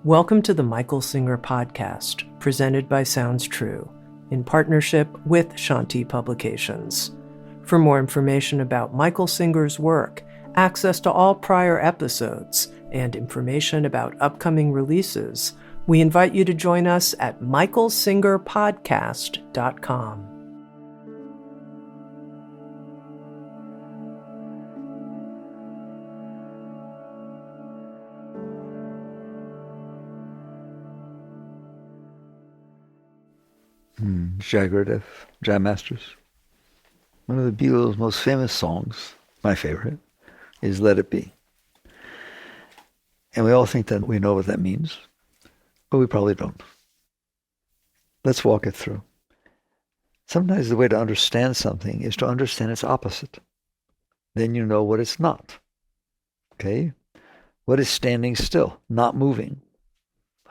Welcome to the Michael Singer podcast, presented by Sounds True, in partnership with Shanti Publications. For more information about Michael Singer's work, access to all prior episodes, and information about upcoming releases, we invite you to join us at michaelsingerpodcast.com. Jagged Jam Masters. One of the Beatles' most famous songs, my favorite, is Let It Be. And we all think that we know what that means, but we probably don't. Let's walk it through. Sometimes the way to understand something is to understand its opposite. Then you know what it's not. Okay? What is standing still? Not moving.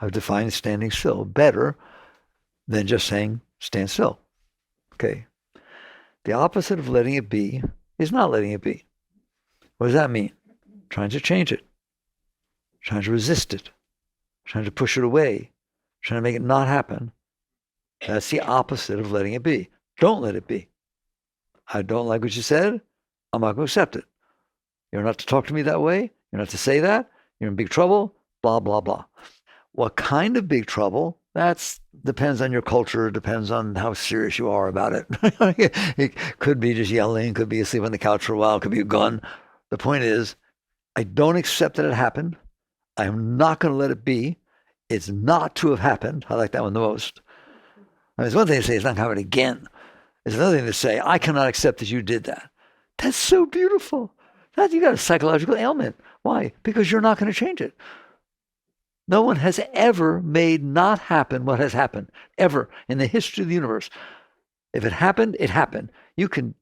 I've defined standing still better than just saying stand still. Okay. The opposite of letting it be is not letting it be. What does that mean? Trying to change it. Trying to resist it. Trying to push it away. Trying to make it not happen. That's the opposite of letting it be. Don't let it be. I don't like what you said. I'm not going to accept it. You're not to talk to me that way. You're not to say that. You're in big trouble. Blah, blah, blah. What kind of big trouble? That depends on your culture, depends on how serious you are about it. It could be just yelling, could be asleep on the couch for a while, could be a gun. The point is, I don't accept that it happened. I am not going to let it be. It's not to have happened. I like that one the most. I mean, it's one thing to say it's not going to happen again. It's another thing to say, I cannot accept that you did that. That's so beautiful. You got a psychological ailment. Why? Because you're not going to change it. No one has ever made not happen what has happened, ever, in the history of the universe. If it happened, it happened. You can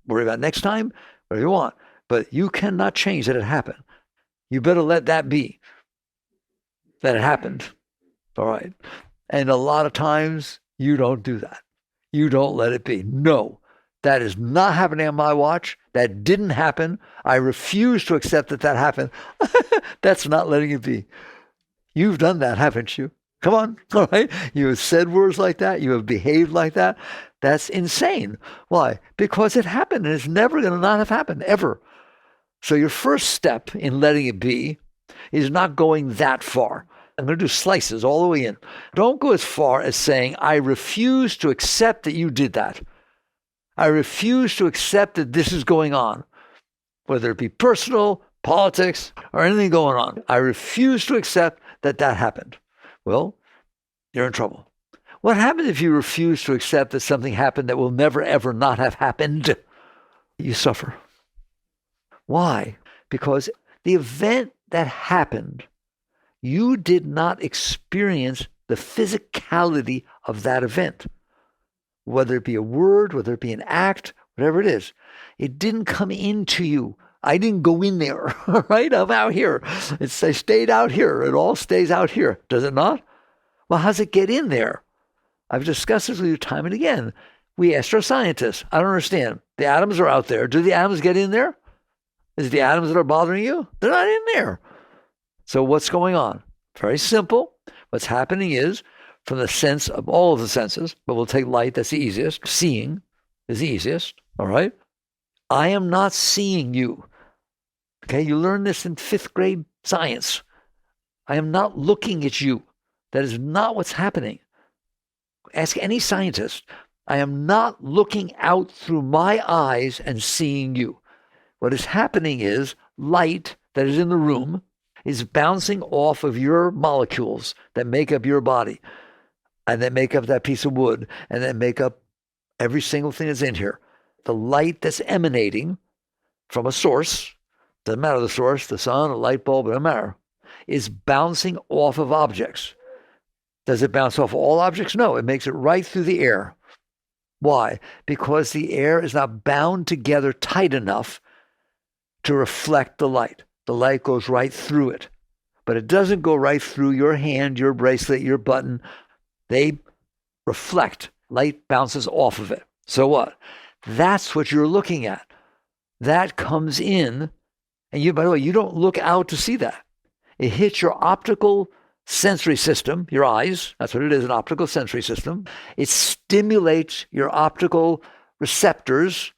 worry about next time, whatever you want, but you cannot change that it happened. You better let that be, that it happened. All right. And a lot of times, you don't do that. You don't let it be. No, that is not happening on my watch. That didn't happen. I refuse to accept that that happened. That's not letting it be. You've done that, haven't you? Come on, all right? You have said words like that. You have behaved like that. That's insane. Why? Because it happened, and it's never going to not have happened, ever. So your first step in letting it be is not going that far. I'm going to do slices all the way in. Don't go as far as saying, I refuse to accept that you did that. I refuse to accept that this is going on, whether it be personal, politics, or anything going on. I refuse to accept that happened. Well, you're in trouble. What happens if you refuse to accept that something happened that will never, ever not have happened? You suffer. Why? Because the event that happened, you did not experience the physicality of that event. Whether it be a word, whether it be an act, whatever it is, it didn't come into you. I didn't go in there, right? I'm out here. I stayed out here. It all stays out here. Does it not? Well, how does it get in there? I've discussed this with you time and again. We astroscientists. I don't understand. The atoms are out there. Do the atoms get in there? Is it the atoms that are bothering you? They're not in there. So what's going on? Very simple. What's happening is, from the sense of all of the senses, but we'll take light, that's the easiest. Seeing is the easiest, all right? I am not seeing you. Okay, you learn this in 5th grade science. I am not looking at you. That is not what's happening. Ask any scientist. I am not looking out through my eyes and seeing you. What is happening is light that is in the room is bouncing off of your molecules that make up your body and that make up that piece of wood and that make up every single thing that's in here. The light that's emanating from a source, doesn't matter the source, the sun, a light bulb, it doesn't matter, is bouncing off of objects. Does it bounce off all objects? No, it makes it right through the air. Why? Because the air is not bound together tight enough to reflect the light. The light goes right through it. But it doesn't go right through your hand, your bracelet, your button. They reflect. Light bounces off of it. So what? That's what you're looking at. That comes in, and you, by the way, you don't look out to see that. It hits your optical sensory system, your eyes, that's what it is, an optical sensory system. It stimulates your optical receptors,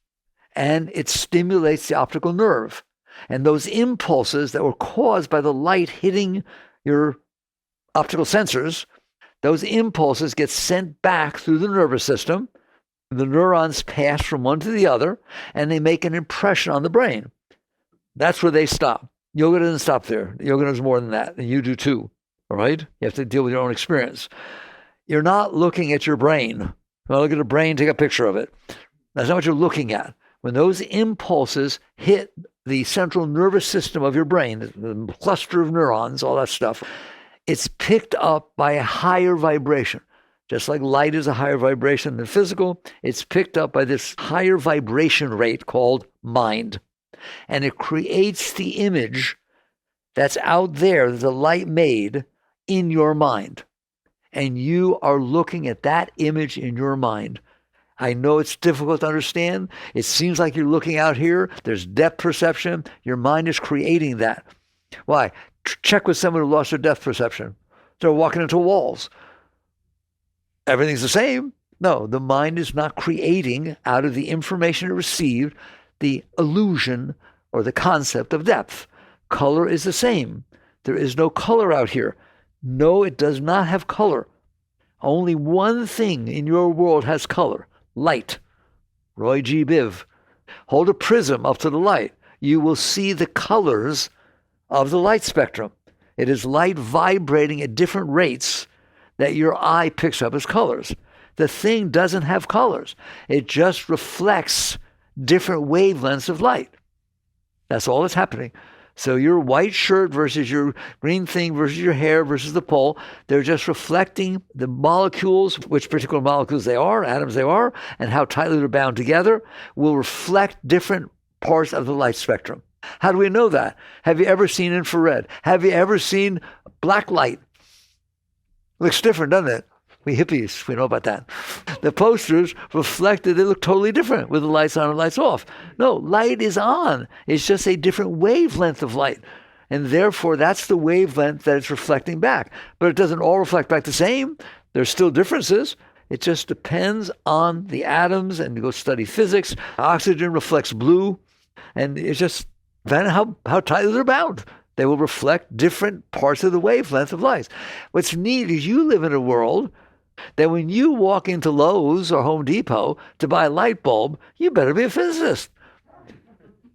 and it stimulates the optical nerve. And those impulses that were caused by the light hitting your optical sensors, those impulses get sent back through the nervous system. The neurons pass from one to the other, and they make an impression on the brain. That's where they stop. Yoga doesn't stop there. Yoga knows more than that, and you do too. All right? You have to deal with your own experience. You're not looking at your brain. Well, look at a brain, take a picture of it. That's not what you're looking at. When those impulses hit the central nervous system of your brain, the cluster of neurons, all that stuff, it's picked up by a higher vibration. Just like light is a higher vibration than physical, it's picked up by this higher vibration rate called mind. And it creates the image that's out there that the light made in your mind. And you are looking at that image in your mind. I know it's difficult to understand. It seems like you're looking out here. There's depth perception. Your mind is creating that. Why? Check with someone who lost their depth perception. They're walking into walls. Everything's the same. No, the mind is not creating out of the information it received the illusion or the concept of depth. Color is the same. There is no color out here. No, it does not have color. Only one thing in your world has color: light. Roy G. Biv. Hold a prism up to the light. You will see the colors of the light spectrum. It is light vibrating at different rates that your eye picks up as colors. The thing doesn't have colors. It just reflects different wavelengths of light. That's all that's happening. So your white shirt versus your green thing versus your hair versus the pole, they're just reflecting the molecules, which particular molecules they are, atoms they are, and how tightly they're bound together will reflect different parts of the light spectrum. How do we know that? Have you ever seen infrared? Have you ever seen black light? Looks different, doesn't it? We hippies, we know about that. The posters reflected, they look totally different with the lights on and lights off. No, light is on. It's just a different wavelength of light. And therefore, that's the wavelength that it's reflecting back. But it doesn't all reflect back the same. There's still differences. It just depends on the atoms, and you go study physics. Oxygen reflects blue, and it's just depending how tightly they're bound. They will reflect different parts of the wavelength of light. What's neat is you live in a world that when you walk into Lowe's or Home Depot to buy a light bulb, you better be a physicist.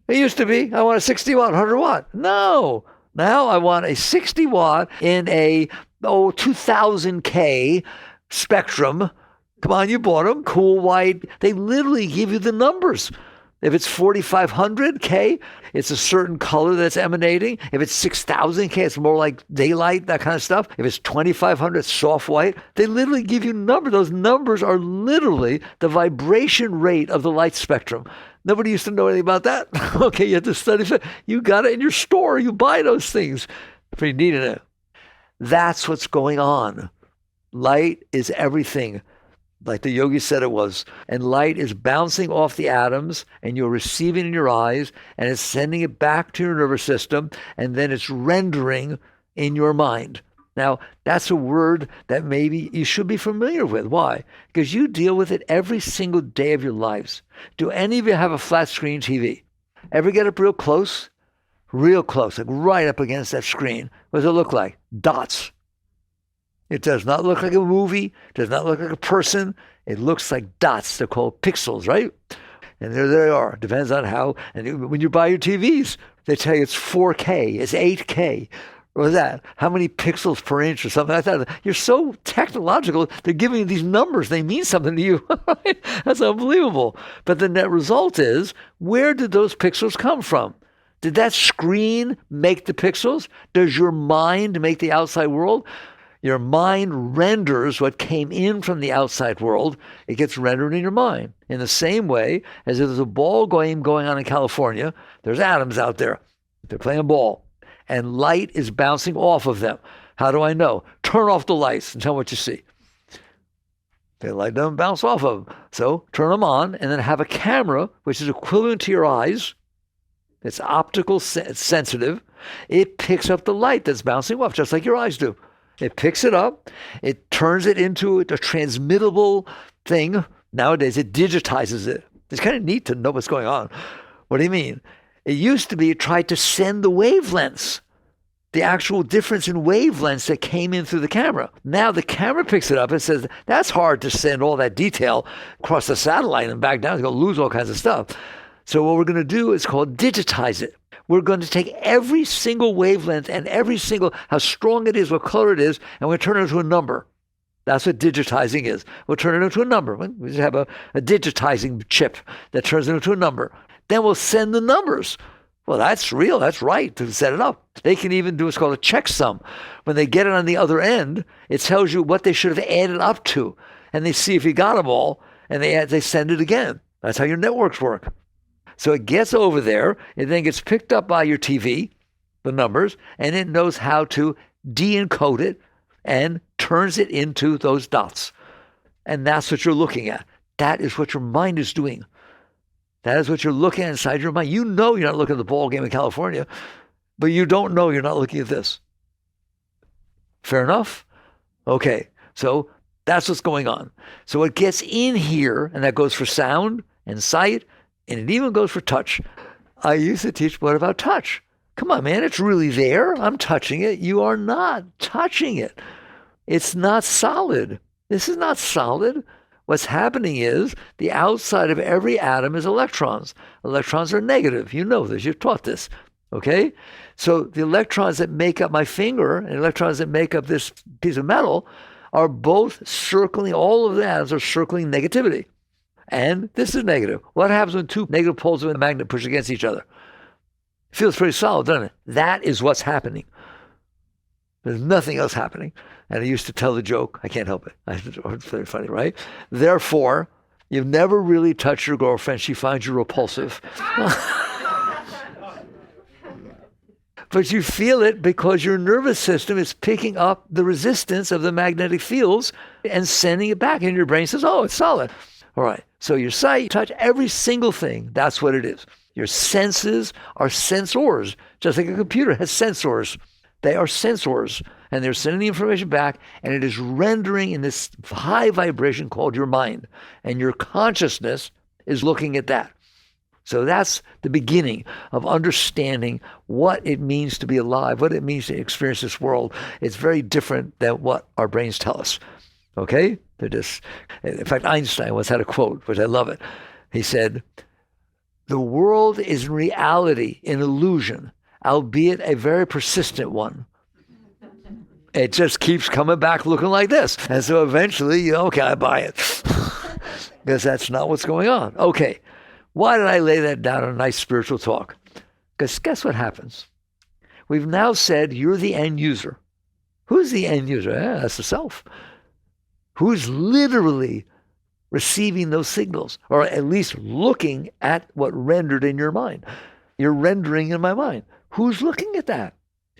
It used to be, I want a 60 watt, 100 watt. No, now I want a 60 watt in a 2000K spectrum. Come on, you bought them, cool white. They literally give you the numbers. If it's 4,500K, it's a certain color that's emanating. If it's 6,000K, it's more like daylight, that kind of stuff. If it's 2,500, it's soft white. They literally give you numbers. Those numbers are literally the vibration rate of the light spectrum. Nobody used to know anything about that. Okay, you have to study it. You got it in your store. You buy those things. Pretty neat, isn't it? That's what's going on. Light is everything, like the yogi said it was. And light is bouncing off the atoms, and you're receiving in your eyes, and it's sending it back to your nervous system, and then it's rendering in your mind. Now, that's a word that maybe you should be familiar with. Why? Because you deal with it every single day of your lives. Do any of you have a flat screen TV? Ever get up real close? Real close, like right up against that screen. What does it look like? Dots. It does not look like a movie, does not look like a person. It looks like dots. They're called pixels, right? And there they are. Depends on how. And when you buy your TVs, they tell you it's 4K, it's 8K. What is that? How many pixels per inch or something like that? You're so technological. They're giving you these numbers. They mean something to you. That's unbelievable. But the net result is, where did those pixels come from? Did that screen make the pixels? Does your mind make the outside world? Your mind renders what came in from the outside world. It gets rendered in your mind. In the same way as if there's a ball game going on in California, there's atoms out there. They're playing ball. And light is bouncing off of them. How do I know? Turn off the lights and tell me what you see. The light doesn't bounce off of them. So turn them on and then have a camera, which is equivalent to your eyes. It's optical sensitive. It picks up the light that's bouncing off, just like your eyes do. It picks it up. It turns it into a transmittable thing. Nowadays, it digitizes it. It's kind of neat to know what's going on. What do you mean? It used to be it tried to send the wavelengths, the actual difference in wavelengths that came in through the camera. Now the camera picks it up and says, that's hard to send all that detail across the satellite and back down. It's going to lose all kinds of stuff. So what we're going to do is called digitize it. We're going to take every single wavelength and every single, how strong it is, what color it is, and we're going to turn it into a number. That's what digitizing is. We'll turn it into a number. We just have a digitizing chip that turns it into a number. Then we'll send the numbers. Well, that's real. That's right to set it up. They can even do what's called a checksum. When they get it on the other end, it tells you what they should have added up to. And they see if you got them all, and they send it again. That's how your networks work. So it gets over there, it then gets picked up by your TV, the numbers, and it knows how to de-encode it and turns it into those dots. And that's what you're looking at. That is what your mind is doing. That is what you're looking at inside your mind. You know you're not looking at the ball game in California, but you don't know you're not looking at this. Fair enough? Okay, so that's what's going on. So it gets in here, and that goes for sound and sight, and it even goes for touch. I used to teach, what about touch? Come on, man, it's really there. I'm touching it. You are not touching it. It's not solid. This is not solid. What's happening is the outside of every atom is electrons. Electrons are negative. You know this. You've taught this. Okay? So the electrons that make up my finger and electrons that make up this piece of metal are both circling, all of the atoms are circling negativity. And this is negative. What happens when two negative poles of a magnet push against each other? It feels pretty solid, doesn't it? That is what's happening. There's nothing else happening. And I used to tell the joke. I can't help it. It's very funny, right? Therefore, you've never really touched your girlfriend. She finds you repulsive. But you feel it because your nervous system is picking up the resistance of the magnetic fields and sending it back. And your brain says, oh, it's solid. All right. So your sight, touch, every single thing, that's what it is. Your senses are sensors, just like a computer has sensors. They are sensors, and they're sending the information back, and it is rendering in this high vibration called your mind. And your consciousness is looking at that. So that's the beginning of understanding what it means to be alive, what it means to experience this world. It's very different than what our brains tell us. Okay? They're just, in fact, Einstein once had a quote, which I love it. He said, "The world is in reality an illusion, albeit a very persistent one." It just keeps coming back looking like this. And so eventually, okay, I buy it. Because that's not what's going on. Okay, why did I lay that down in a nice spiritual talk? Because guess what happens? We've now said you're the end user. Who's the end user? That's the self. Who's literally receiving those signals, or at least looking at what rendered in your mind. You're rendering in my mind. Who's looking at that?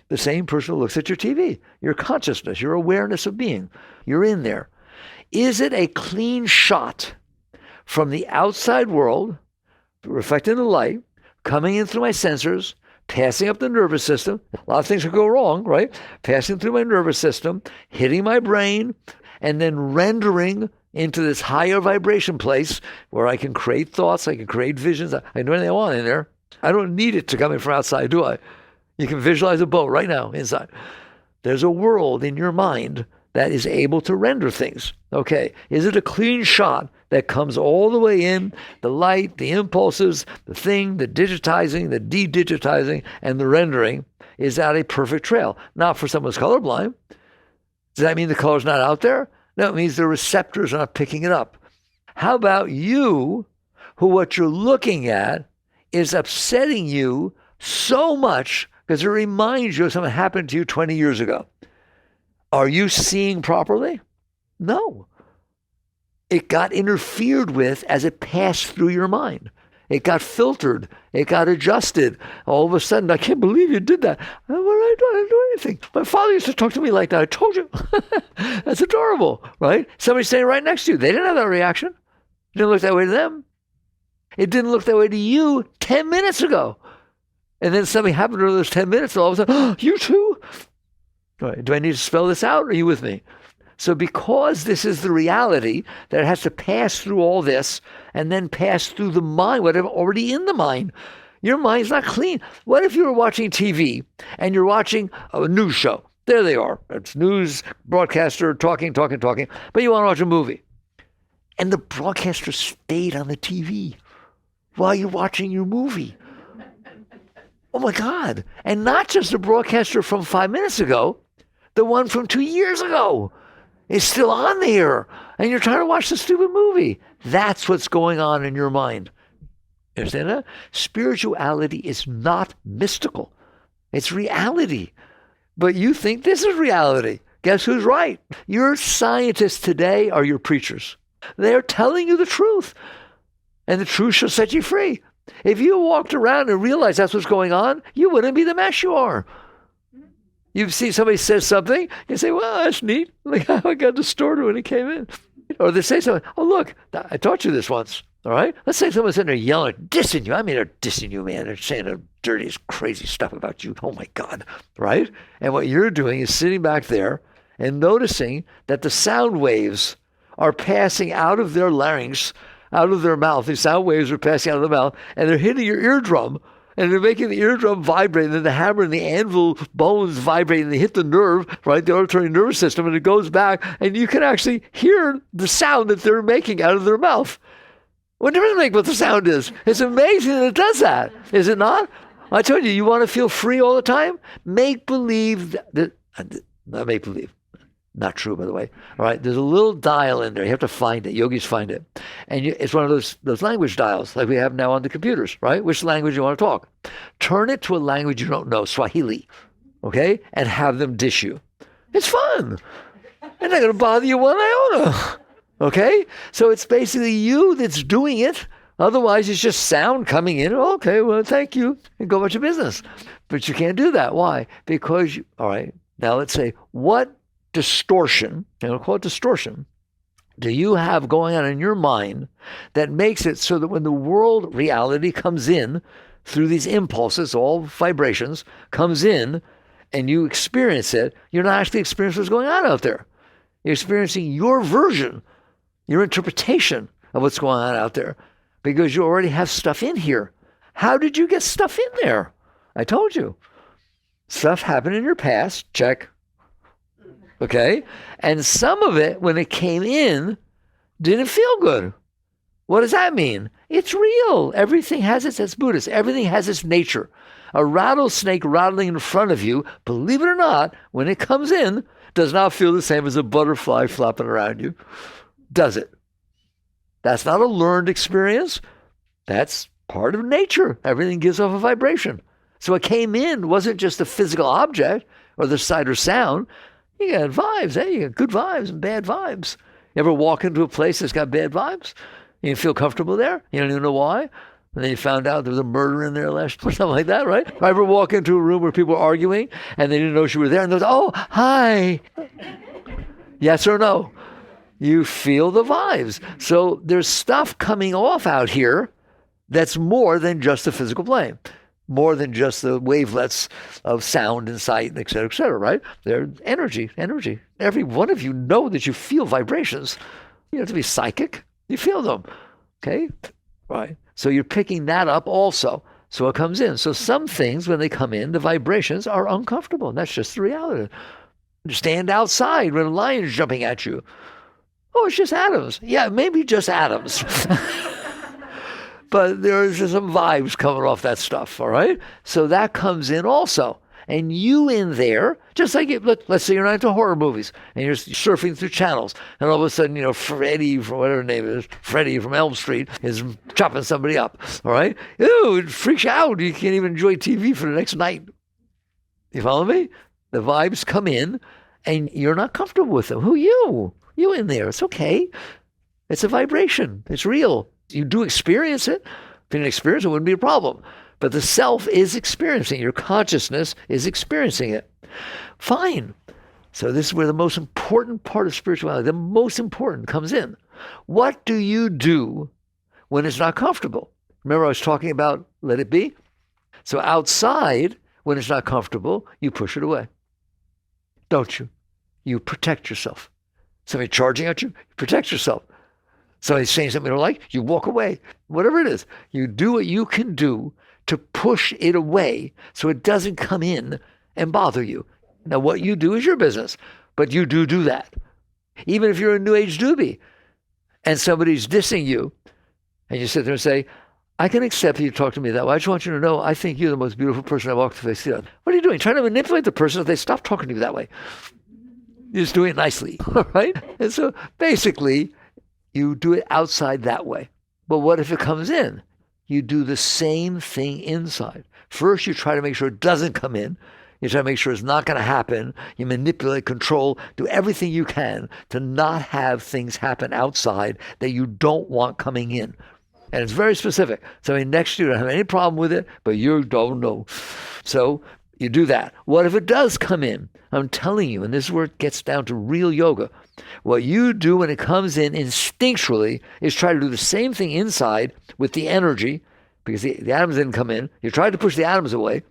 The same person who looks at your TV, your consciousness, your awareness of being. You're in there. Is it a clean shot from the outside world, reflecting the light, coming in through my sensors, passing up the nervous system? A lot of things could go wrong, right? Passing through my nervous system, hitting my brain, and then rendering into this higher vibration place where I can create thoughts, I can create visions, I can do anything I want in there. I don't need it to come in from outside, do I? You can visualize a boat right now inside. There's a world in your mind that is able to render things. Okay, is it a clean shot that comes all the way in, the light, the impulses, the thing, the digitizing, the de-digitizing, and the rendering? Is that a perfect trail? Not for someone who's colorblind. Does that mean the color's not out there? No, it means the receptors are not picking it up. How about you, who what you're looking at is upsetting you so much because it reminds you of something happened to you 20 years ago? Are you seeing properly? No. It got interfered with as it passed through your mind. It got filtered. It got adjusted. All of a sudden, I can't believe you did that. What did I do? I didn't do anything. My father used to talk to me like that. I told you. That's adorable, right? Somebody standing right next to you. They didn't have that reaction. It didn't look that way to them. It didn't look that way to you 10 minutes ago. And then something happened during those 10 minutes, and all of a sudden, oh, you too? Right. Do I need to spell this out? Are you with me? So because this is the reality, that it has to pass through all this and then pass through the mind, whatever already in the mind. Your mind's not clean. What if you were watching TV and you're watching a news show? There they are. It's news broadcaster talking, but you want to watch a movie. And the broadcaster stayed on the TV while you're watching your movie. Oh my God. And not just the broadcaster from 5 minutes ago, the one from 2 years ago is still on there. And you're trying to watch the stupid movie. That's what's going on in your mind. You understand that? Spirituality is not mystical. It's reality. But you think this is reality. Guess who's right? Your scientists today are your preachers. They're telling you the truth. And the truth shall set you free. If you walked around and realized that's what's going on, you wouldn't be the mess you are. You see somebody says something, you say, well, that's neat. Like how it got distorted when it came in. Or they say something, oh, look, I taught you this once. All right? Let's say someone's in there yelling, dissing you. I mean, they're dissing you, man. They're saying the dirtiest, crazy stuff about you. Oh, my God. Right? And what you're doing is sitting back there and noticing that the sound waves are passing out of their larynx, out of their mouth. These sound waves are passing out of the mouth, and they're hitting your eardrum, and they're making the eardrum vibrate, and then the hammer and the anvil bones vibrate, and they hit the nerve, right, the auditory nervous system, and it goes back, and you can actually hear the sound that they're making out of their mouth. What difference does it make what the sound is? It's amazing that it does that, is it not? I told you want to feel free all the time? Make believe not make believe. Not true, by the way. All right, there's a little dial in there. You have to find it. Yogis find it. And it's one of those language dials like we have now on the computers, right? Which language you want to talk. Turn it to a language you don't know, Swahili, okay? And have them dish you. It's fun. They're not going to bother you one iota, okay? So it's basically you that's doing it. Otherwise, it's just sound coming in. Okay, well, thank you. And go about your business. But you can't do that. Why? Because, all right, now let's say, what distortion, and we'll call it distortion, do you have going on in your mind that makes it so that when the world reality comes in through these impulses, all vibrations, comes in and you experience it, you're not actually experiencing what's going on out there. You're experiencing your version, your interpretation of what's going on out there because you already have stuff in here. How did you get stuff in there? I told you. Stuff happened in your past, check. Okay? And some of it, when it came in, didn't feel good. What does that mean? It's real. Everything has its, as Buddhist, everything has its nature. A rattlesnake rattling in front of you, believe it or not, when it comes in, does not feel the same as a butterfly flapping around you. Does it? That's not a learned experience. That's part of nature. Everything gives off a vibration. So what came in wasn't just a physical object or the sight or sound. You got vibes, eh? You got good vibes and bad vibes. You ever walk into a place that's got bad vibes? You feel comfortable there? You don't even know why? And then you found out there was a murder in there last or something like that, right? I ever walk into a room where people are arguing and they didn't know you were there and they was, oh, hi. Yes or no? You feel the vibes. So there's stuff coming off out here that's more than just the physical plane. More than just the wavelets of sound and sight, et cetera, right? They're energy. Every one of you know that you feel vibrations. You don't have to be psychic. You feel them, okay? Right. So you're picking that up also. So it comes in. So some things, when they come in, the vibrations are uncomfortable. And that's just the reality. You stand outside when a lion's jumping at you. Oh, it's just atoms. Yeah, maybe just atoms. But there's some vibes coming off that stuff, all right? So that comes in also. And you in there, just like, let's say you're not into horror movies, and you're surfing through channels, and all of a sudden, Freddie, from whatever her name is, Freddie from Elm Street, is chopping somebody up, all right? Ew, it freaks you out. You can't even enjoy TV for the next night. You follow me? The vibes come in, and you're not comfortable with them. Who you? You in there. It's okay. It's a vibration. It's real. You do experience it. If you didn't experience it, it wouldn't be a problem. But the self is experiencing. Your consciousness is experiencing it. Fine. So this is where the most important part of spirituality, the most important, comes in. What do you do when it's not comfortable? Remember I was talking about let it be? So outside, when it's not comfortable, you push it away. don't you? You protect yourself. Somebody charging at you, you protect yourself. Somebody's saying something you don't like, you walk away. Whatever it is, you do what you can do to push it away so it doesn't come in and bother you. Now, what you do is your business, but you do that. Even if you're a New Age doobie and somebody's dissing you, and you sit there and say, I can accept that you talk to me that way. I just want you to know I think you're the most beautiful person I walked the face of the earth. What are you doing? Trying to manipulate the person so they stop talking to you that way. You're just doing it nicely, all right? And so basically, you do it outside that way. But what if it comes in? You do the same thing inside. First, you try to make sure it doesn't come in. You try to make sure it's not going to happen. You manipulate, control, do everything you can to not have things happen outside that you don't want coming in. And it's very specific. Somebody next to you don't have any problem with it, but you don't know. So you do that. What if it does come in? I'm telling you, and this is where it gets down to real yoga. What you do when it comes in instinctually is try to do the same thing inside with the energy, because the atoms didn't come in. You try to push the atoms away.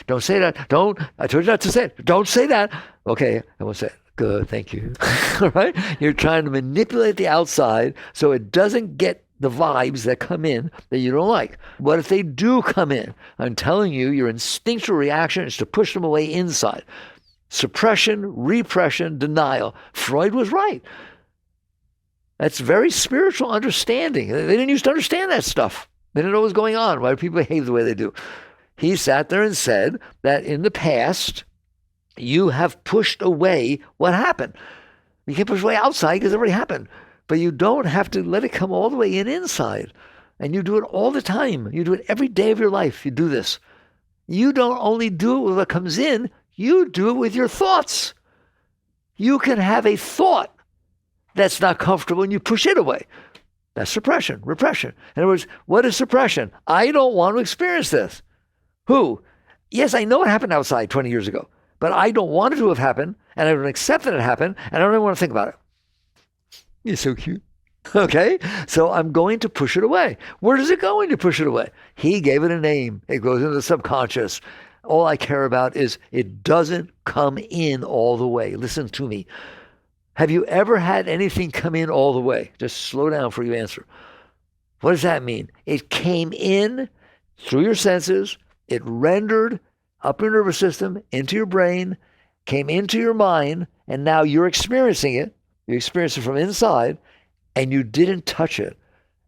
Don't say that. I told you not to say it. Don't say that. Okay, I won't say it. Good, thank you. All right? You're trying to manipulate the outside so it doesn't get the vibes that come in that you don't like. What if they do come in? I'm telling you, your instinctual reaction is to push them away inside. Suppression, repression, denial. Freud was right. That's very spiritual understanding. They didn't used to understand that stuff. They didn't know what was going on, why people behave the way they do. He sat there and said that in the past, you have pushed away what happened. You can't push away outside because it already happened. But you don't have to let it come all the way in inside. And you do it all the time. You do it every day of your life. You do this. You don't only do it with what comes in, you do it with your thoughts. You can have a thought that's not comfortable and you push it away. That's suppression, repression. In other words, what is suppression? I don't want to experience this. Who? Yes, I know it happened outside 20 years ago, but I don't want it to have happened, and I don't accept that it happened, and I don't even want to think about it. You're so cute. Okay, so I'm going to push it away. Where does it go when you push it away? He gave it a name. It goes into the subconscious. All I care about is it doesn't come in all the way. Listen to me. Have you ever had anything come in all the way? Just slow down before you answer. What does that mean? It came in through your senses. It rendered up your nervous system, into your brain, came into your mind, and now you're experiencing it. You experienced it from inside, and you didn't touch it.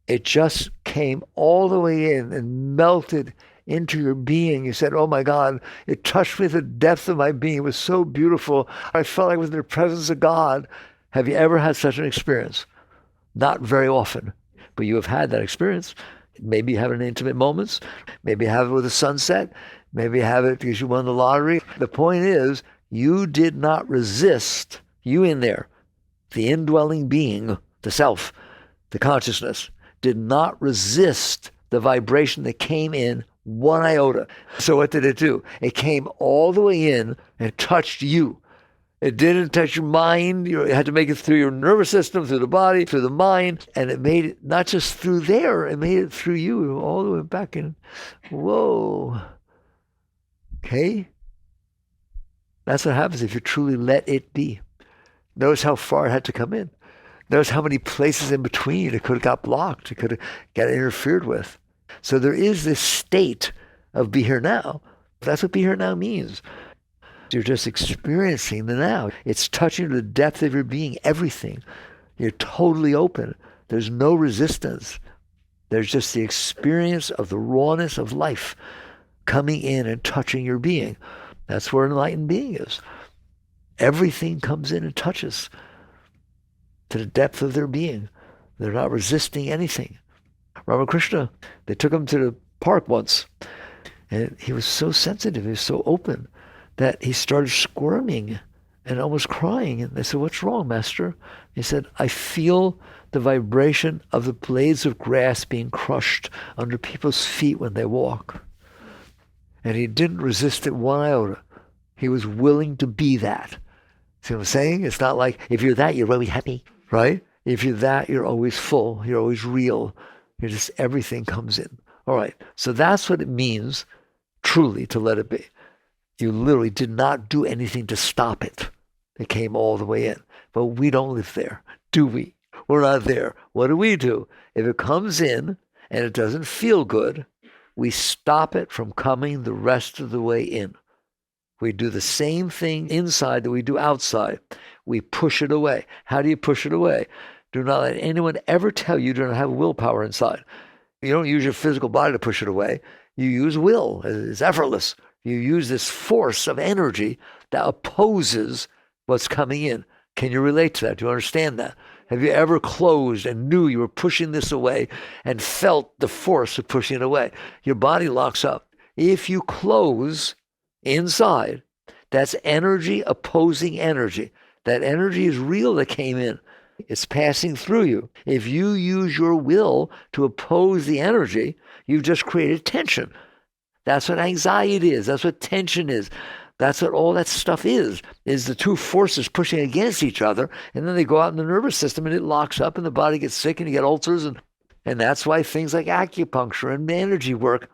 It just came all the way in and melted into your being. You said, oh my God, it touched me to the depth of my being. It was so beautiful. I felt like I was in the presence of God. Have you ever had such an experience? Not very often, but you have had that experience. Maybe you have it in intimate moments. Maybe you have it with a sunset. Maybe you have it because you won the lottery. The point is, you did not resist, you in there, the indwelling being, the self, the consciousness, did not resist the vibration that came in one iota. So what did it do? It came all the way in and touched you. It didn't touch your mind. You had to make it through your nervous system, through the body, through the mind. And it made it not just through there, it made it through you, all the way back in. Whoa. Okay? That's what happens if you truly let it be. Notice how far it had to come in. Notice how many places in between it could have got blocked. It could have got interfered with. So there is this state of be here now. That's what be here now means. You're just experiencing the now. It's touching the depth of your being, everything. You're totally open. There's no resistance. There's just the experience of the rawness of life coming in and touching your being. That's where enlightened being is. Everything comes in and touches to the depth of their being. They're not resisting anything. Ramakrishna, they took him to the park once, and he was so sensitive, he was so open, that he started squirming and almost crying. And they said, what's wrong, Master? He said, I feel the vibration of the blades of grass being crushed under people's feet when they walk. And he didn't resist it one iota. He was willing to be that. See what I'm saying? It's not like if you're that, you're really happy, right? If you're that, you're always full. You're always real. You're just, everything comes in. All right. So that's what it means truly to let it be. You literally did not do anything to stop it. It came all the way in. But we don't live there, do we? We're not there. What do? If it comes in and it doesn't feel good, we stop it from coming the rest of the way in. We do the same thing inside that we do outside. We push it away. How do you push it away? Do not let anyone ever tell you do not have willpower inside. You don't use your physical body to push it away. You use will. It's effortless. You use this force of energy that opposes what's coming in. Can you relate to that? Do you understand that? Have you ever closed and knew you were pushing this away and felt the force of pushing it away? Your body locks up. If you close inside, that's energy opposing energy. That energy is real that came in. It's passing through you. If you use your will to oppose the energy, you've just created tension. That's what anxiety is. That's what tension is. That's what all that stuff is the two forces pushing against each other, and then they go out in the nervous system and it locks up and the body gets sick and you get ulcers, and that's why things like acupuncture and energy work.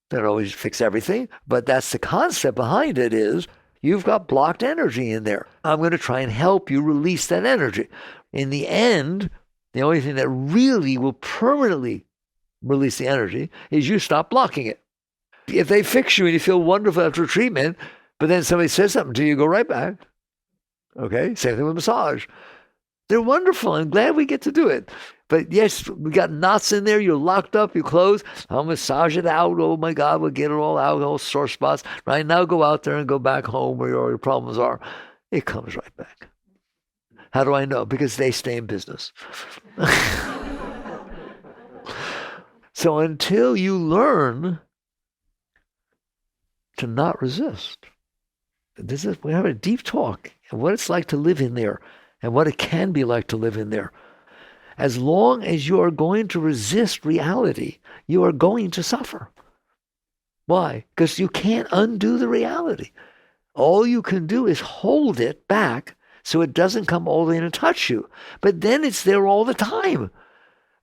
They don't always fix everything, but that's the concept behind it is you've got blocked energy in there. I'm going to try and help you release that energy. In the end, the only thing that really will permanently release the energy is you stop blocking it. If they fix you and you feel wonderful after treatment, but then somebody says something to you, you go right back. Okay? Same thing with massage. They're wonderful. I'm glad we get to do it. But yes, we got knots in there. You're locked up. You close. I'll massage it out. Oh my God, we'll get it all out, all sore spots. Right now, go out there and go back home where all your problems are. It comes right back. How do I know? Because they stay in business. So until you learn to not resist, we're having a deep talk and what it's like to live in there and what it can be like to live in there. As long as you are going to resist reality, you are going to suffer. Why? Because you can't undo the reality. All you can do is hold it back so it doesn't come all the way in and touch you. But then it's there all the time.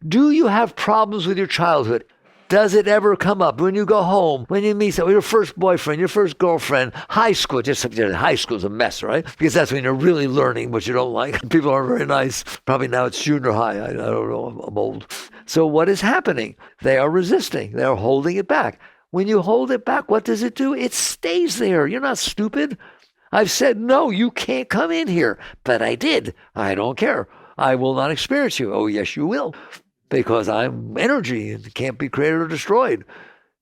Do you have problems with your childhood? Does it ever come up when you go home, when you meet your first boyfriend, your first girlfriend, high school? High school's a mess, right? Because that's when you're really learning what you don't like. People aren't very nice. Probably now it's junior high. I don't know. I'm old. So what is happening? They are resisting. They are holding it back. When you hold it back, what does it do? It stays there. You're not stupid. I've said, no, you can't come in here. But I did. I don't care. I will not experience you. Oh, yes, you will. Because I'm energy and can't be created or destroyed.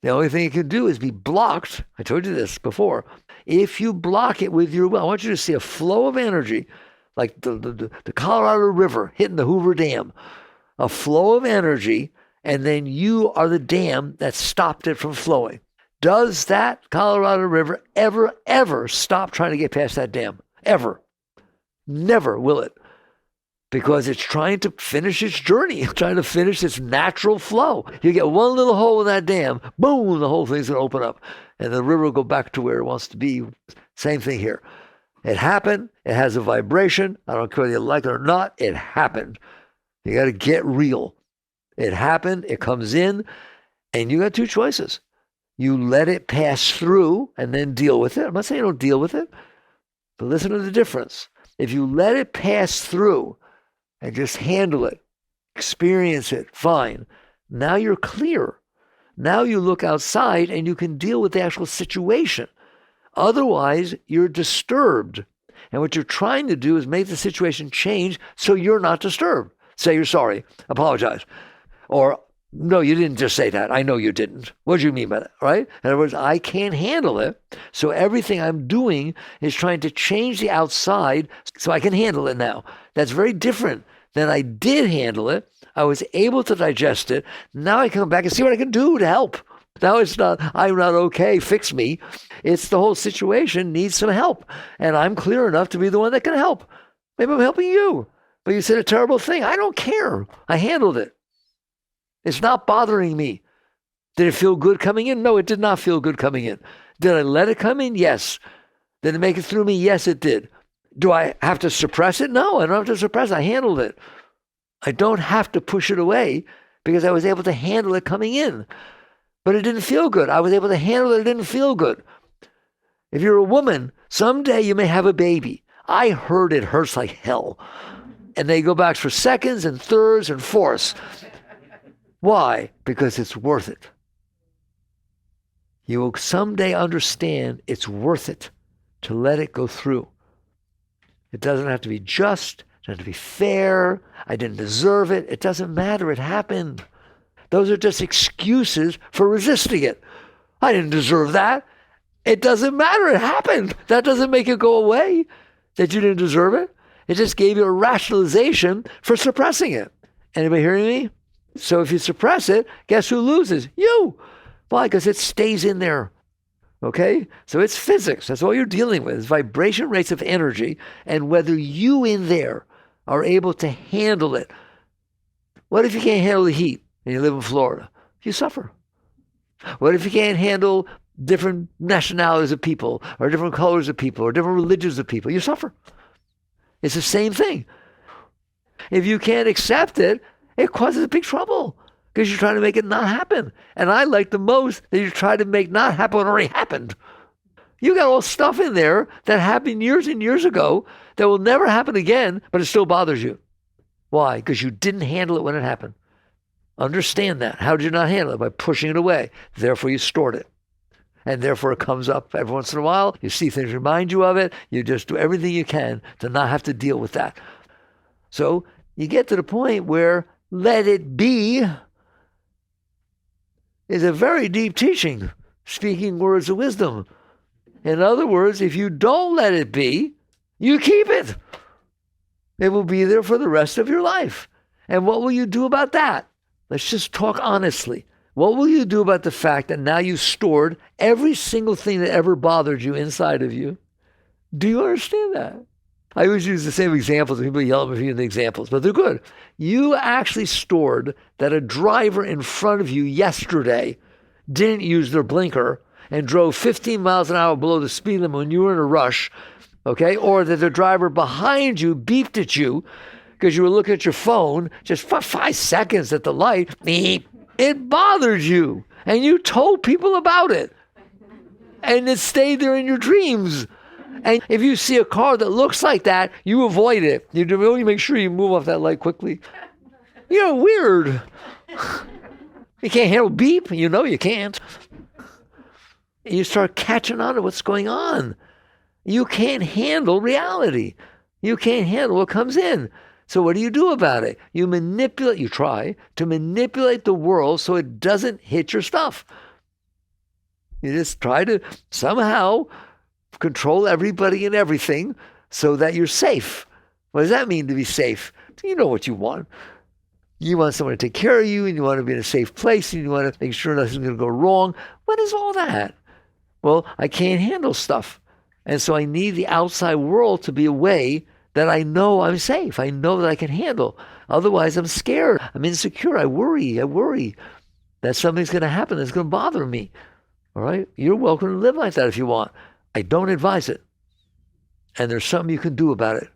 The only thing it can do is be blocked. I told you this before. If you block it with your will, I want you to see a flow of energy, like the Colorado River hitting the Hoover Dam, a flow of energy, and then you are the dam that stopped it from flowing. Does that Colorado River ever stop trying to get past that dam? Ever. Never will it. Because it's trying to finish its journey, trying to finish its natural flow. You get one little hole in that dam, boom, the whole thing's going to open up. And the river will go back to where it wants to be. Same thing here. It happened. It has a vibration. I don't care whether you like it or not. It happened. You got to get real. It happened. It comes in. And you got two choices. You let it pass through and then deal with it. I'm not saying don't deal with it. But listen to the difference. If you let it pass through, and just handle it, experience it, fine. Now you're clear. Now you look outside and you can deal with the actual situation. Otherwise, you're disturbed. And what you're trying to do is make the situation change so you're not disturbed. Say you're sorry, apologize. Or, no, you didn't just say that. I know you didn't. What do you mean by that, right? In other words, I can't handle it. So everything I'm doing is trying to change the outside so I can handle it now. That's very different than I did handle it. I was able to digest it. Now I come back and see what I can do to help. Now it's not, I'm not okay, fix me. It's the whole situation needs some help. And I'm clear enough to be the one that can help. Maybe I'm helping you. But you said a terrible thing. I don't care. I handled it. It's not bothering me. Did it feel good coming in? No, it did not feel good coming in. Did I let it come in? Yes. Did it make it through me? Yes, it did. Do I have to suppress it? No, I don't have to suppress it. I handled it. I don't have to push it away because I was able to handle it coming in. But it didn't feel good. I was able to handle it. It didn't feel good. If you're a woman Someday you may have a baby. I heard it hurts like hell. And they go back for seconds and thirds and fourths. Why? Because it's worth it. You will someday understand it's worth it to let it go through. It doesn't have to be just, it doesn't have to be fair. I didn't deserve it. It doesn't matter. It happened. Those are just excuses for resisting it. I didn't deserve that. It doesn't matter. It happened. That doesn't make it go away that you didn't deserve it. It just gave you a rationalization for suppressing it. Anybody hearing me? So if you suppress it, guess who loses? You. Why? Because it stays in there. Okay? So it's physics. That's all you're dealing with. It's vibration rates of energy and whether you in there are able to handle it. What if you can't handle the heat and you live in Florida? You suffer. What if you can't handle different nationalities of people or different colors of people or different religions of people? You suffer. It's the same thing. If you can't accept it, it causes big trouble because you're trying to make it not happen. And I like the most that you try to make not happen what already happened. You got all stuff in there that happened years and years ago that will never happen again, but it still bothers you. Why? Because you didn't handle it when it happened. Understand that. How did you not handle it? By pushing it away. Therefore, you stored it. And therefore, it comes up every once in a while. You see things remind you of it. You just do everything you can to not have to deal with that. So you get to the point where let it be is a very deep teaching, speaking words of wisdom. In other words, if you don't let it be, you keep it. It will be there for the rest of your life. And what will you do about that? Let's just talk honestly. What will you do about the fact that now you stored every single thing that ever bothered you inside of you? Do you understand that? I always use the same examples. People yell at me for the examples, but they're good. You actually stored that a driver in front of you yesterday didn't use their blinker and drove 15 miles an hour below the speed limit when you were in a rush, okay? Or that the driver behind you beeped at you because you were looking at your phone just for 5 seconds at the light. Beep. It bothered you, and you told people about it, and it stayed there in your dreams. And if you see a car that looks like that, you avoid it. You only make sure you move off that light quickly. You're weird. You can't handle beep. You know you can't. You start catching on to what's going on. You can't handle reality. You can't handle what comes in. So what do you do about it? You try to manipulate the world so it doesn't hit your stuff. You just try to somehow control everybody and everything so that you're safe. What does that mean to be safe? You know what you want. You want someone to take care of you, and you want to be in a safe place, and you want to make sure nothing's going to go wrong. What is all that? Well, I can't handle stuff. And so I need the outside world to be a way that I know I'm safe. I know that I can handle. Otherwise, I'm scared. I'm insecure. I worry that something's going to happen that's going to bother me. All right? You're welcome to live like that if you want. I don't advise it. And there's something you can do about it.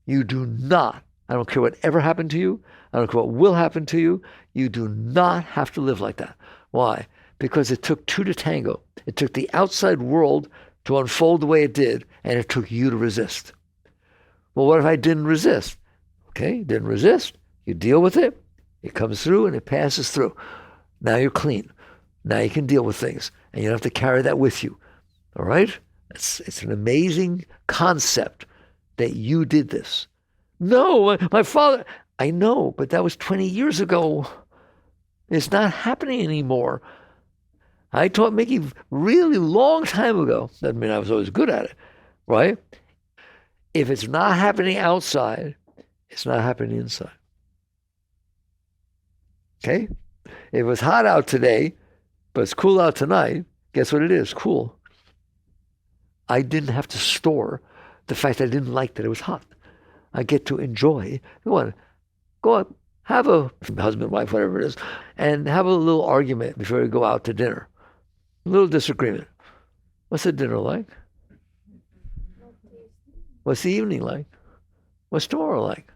You do not. I don't care what ever happened to you. I don't care what will happen to you. You do not have to live like that. Why? Because it took two to tango. It took the outside world to unfold the way it did, and it took you to resist. Well, what if I didn't resist? Okay, didn't resist. You deal with it. It comes through and it passes through. Now you're clean. Now you can deal with things, and you don't have to carry that with you. All right? It's an amazing concept that you did this. No, my father, I know, but that was 20 years ago. It's not happening anymore. I taught Mickey really long time ago. Doesn't mean I was always good at it, right? If it's not happening outside, it's not happening inside. Okay? If it was hot out today, but it's cool out tonight, guess what it is? Cool. I didn't have to store the fact that I didn't like that it was hot. I get to enjoy. Go out, have a husband, wife, whatever it is, and have a little argument before we go out to dinner. A little disagreement. What's the dinner like? What's the evening like? What's tomorrow like?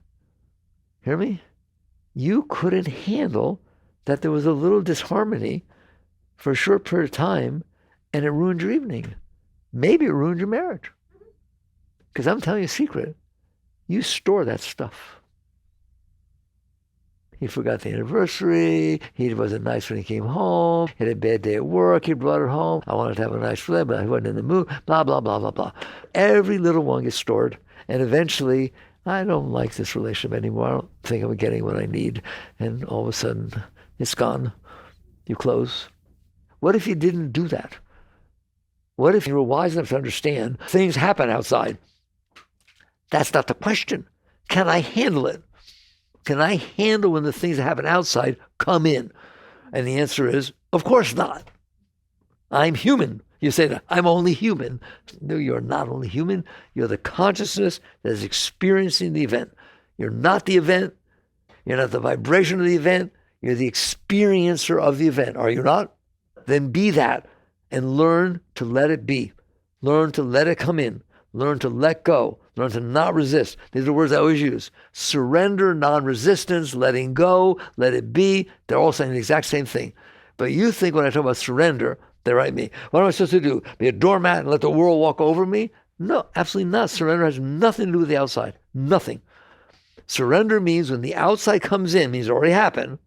Hear me? You couldn't handle that there was a little disharmony for a short period of time, and it ruined your evening. Maybe it ruined your marriage. Because I'm telling you a secret. You store that stuff. He forgot the anniversary. He wasn't nice when he came home. He had a bad day at work. He brought it home. I wanted to have a nice friend, but I wasn't in the mood. Blah, blah, blah, blah, blah. Every little one gets stored. And eventually, I don't like this relationship anymore. I don't think I'm getting what I need. And all of a sudden, it's gone. You close. What if you didn't do that? What if you were wise enough to understand things happen outside? That's not the question. Can I handle it? Can I handle when the things that happen outside come in? And the answer is, of course not. I'm human. You say that, I'm only human. No, you're not only human. You're the consciousness that is experiencing the event. You're not the event. You're not the vibration of the event. You're the experiencer of the event. Are you not? Then be that and learn to let it be. Learn to let it come in. Learn to let go. Learn to not resist. These are the words I always use. Surrender, non-resistance, letting go, let it be. They're all saying the exact same thing. But you think when I talk about surrender, they're right me. What am I supposed to do? Be a doormat and let the world walk over me? No, absolutely not. Surrender has nothing to do with the outside. Nothing. Surrender means when the outside comes in, means it already happened.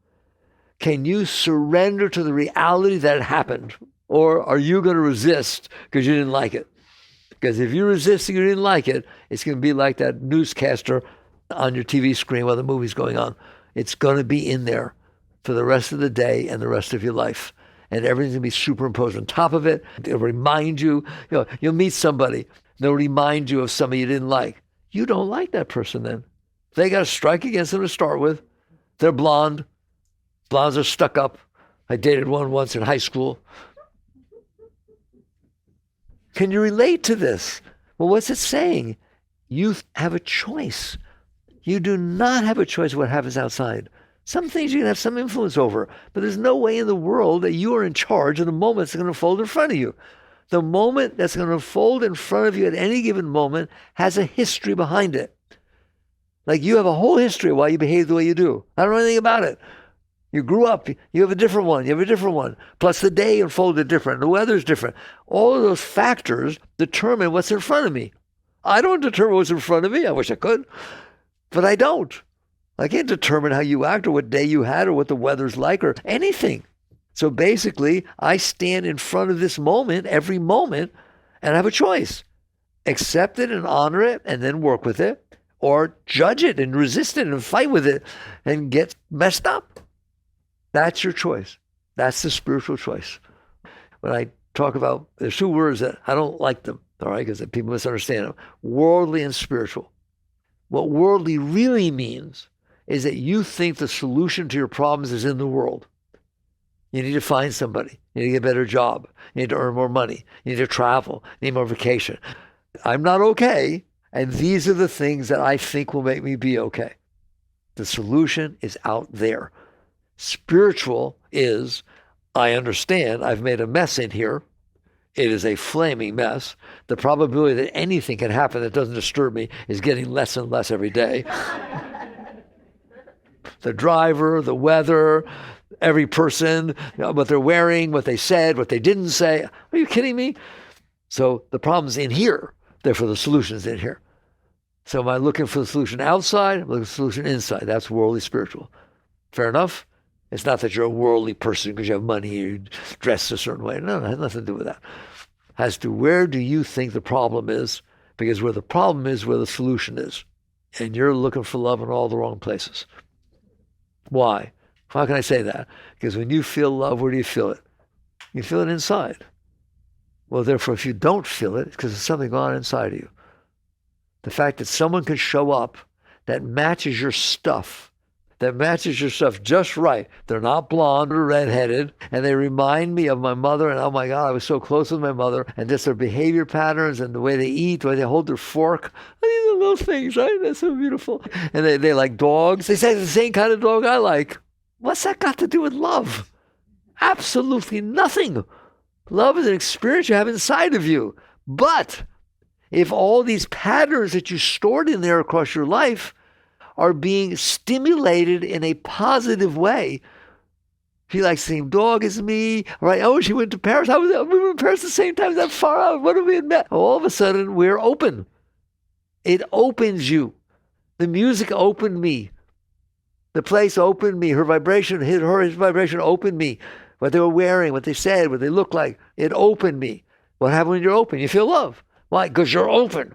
Can you surrender to the reality that it happened? Or are you going to resist because you didn't like it? Because if you resist and you didn't like it, it's going to be like that newscaster on your TV screen while the movie's going on. It's going to be in there for the rest of the day and the rest of your life. And everything's going to be superimposed on top of it. It'll remind you, you'll meet somebody. They'll remind you of somebody you didn't like. You don't like that person then. They got a strike against them to start with. They're blonde. Blondes are stuck up. I dated one once in high school. Can you relate to this? Well, what's it saying? You have a choice. You do not have a choice of what happens outside. Some things you can have some influence over, but there's no way in the world that you are in charge of the moment that's going to unfold in front of you. The moment that's going to unfold in front of you at any given moment has a history behind it. Like you have a whole history of why you behave the way you do. I don't know anything about it. You grew up, you have a different one, you have a different one. Plus the day unfolded different, the weather's different. All of those factors determine what's in front of me. I don't determine what's in front of me. I wish I could, but I don't. I can't determine how you act or what day you had or what the weather's like or anything. So basically, I stand in front of this moment, every moment, and I have a choice. Accept it and honor it and then work with it, or judge it and resist it and fight with it and get messed up. That's your choice. That's the spiritual choice. When I talk about, there's two words that I don't like them, all right, because people misunderstand them. Worldly and spiritual. What worldly really means is that you think the solution to your problems is in the world. You need to find somebody. You need to get a better job. You need to earn more money. You need to travel. You need more vacation. I'm not okay, and these are the things that I think will make me be okay. The solution is out there. Spiritual is, I understand, I've made a mess in here. It is a flaming mess. The probability that anything can happen that doesn't disturb me is getting less and less every day. The driver, the weather, every person, what they're wearing, what they said, what they didn't say. Are you kidding me? So the problem's in here. Therefore, the solution's in here. So am I looking for the solution outside? I'm looking for the solution inside. That's worldly spiritual. Fair enough? It's not that you're a worldly person because you have money, you dress a certain way. No, it has nothing to do with that. It has to where do you think the problem is? Because where the problem is, where the solution is. And you're looking for love in all the wrong places. Why? How can I say that? Because when you feel love, where do you feel it? You feel it inside. Well, therefore, if you don't feel it, it's because there's something going on inside of you. The fact that someone can show up that matches your stuff, just right. They're not blonde or redheaded, and they remind me of my mother, and oh my God, I was so close with my mother, and just their behavior patterns and the way they eat, the way they hold their fork. These are little things, right? That's so beautiful. And they like dogs. They say the same kind of dog I like. What's that got to do with love? Absolutely nothing. Love is an experience you have inside of you. But if all these patterns that you stored in there across your life are being stimulated in a positive way. She likes the same dog as me, right? Oh, she went to Paris. We were in Paris at the same time, that far out. What have we met? All of a sudden, we're open. It opens you. The music opened me. The place opened me. Her vibration, his vibration opened me. What they were wearing, what they said, what they looked like, it opened me. What happens when you're open? You feel love. Why? Because you're open.